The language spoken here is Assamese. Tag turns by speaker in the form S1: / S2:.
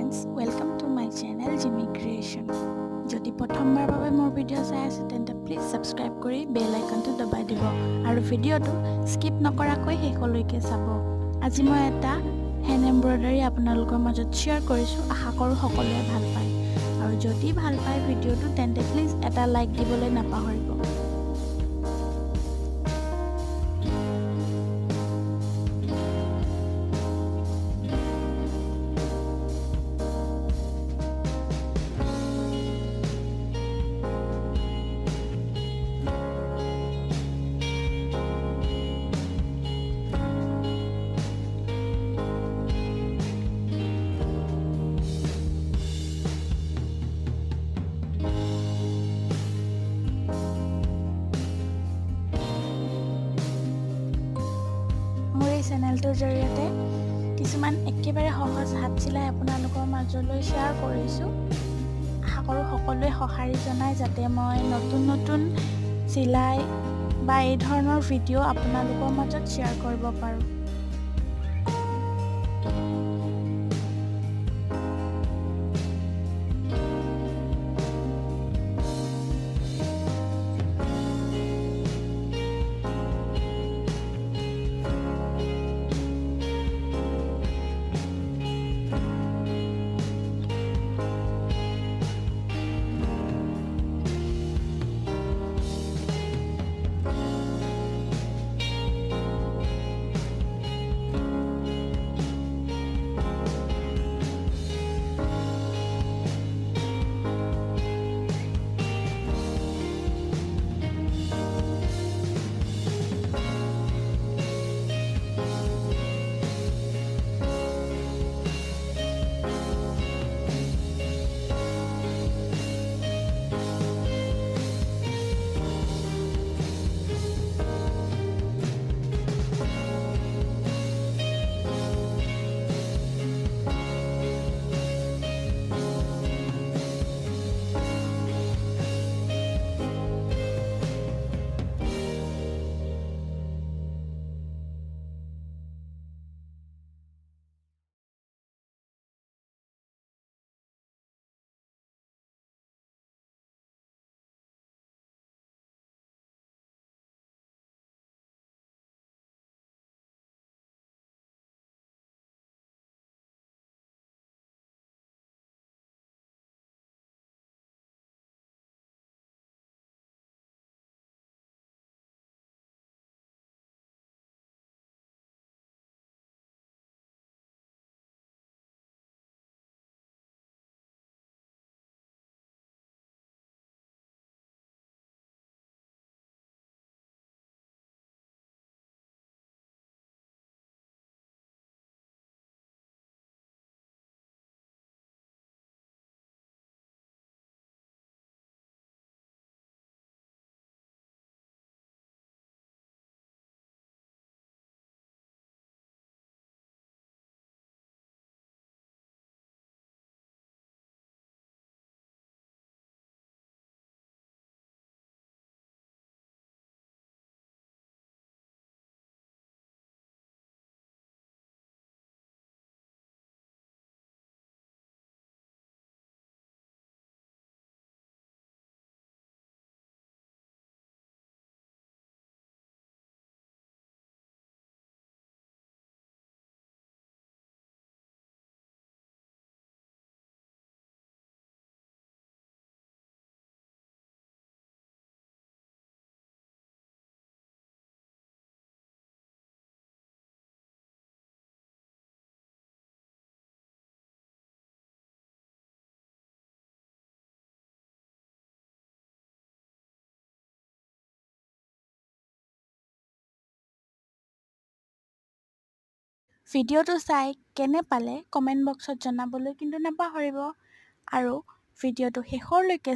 S1: Friends, welcome to my channel Jimmy creation. যদি প্ৰথমবাৰ বাবে মোৰ ভিডিঅ' চাই আছে তেন্তে প্লিজ ছাবস্ক্ৰাইব কৰি বেল আইকনটো দবাই দিব আৰু ভিডিঅ'টো স্কিপ নকৰাকৈ শেষলৈকে চাব। আজি মই এটা হেণ্ড এম্ব্ৰইডাৰী আপোনালোকৰ মাজত শ্বেয়াৰ কৰিছোঁ। আশা কৰোঁ সকলোৱে ভাল পায়, আৰু যদি ভাল পায় ভিডিঅ'টো তেন্তে প্লিজ এটা লাইক দিবলৈ নাপাহৰিব। মোৰ এই চেনেলটোৰ জৰিয়তে কিছুমান একেবাৰে সহজ হাত চিলাই আপোনালোকৰ মাজলৈ শ্বেয়াৰ কৰিছোঁ। আশা কৰোঁ সকলোৱে সঁহাৰি জনায় যাতে মই নতুন নতুন চিলাই বা এই ধৰণৰ ভিডিঅ' আপোনালোকৰ মাজত শ্বেয়াৰ কৰিব পাৰোঁ। ভিডিঅ'টো চাই কেনে পালে কমেণ্ট বক্সত জনাবলৈ কিন্তু নাপাহৰিব, আৰু ভিডিঅ'টো শেষলৈকে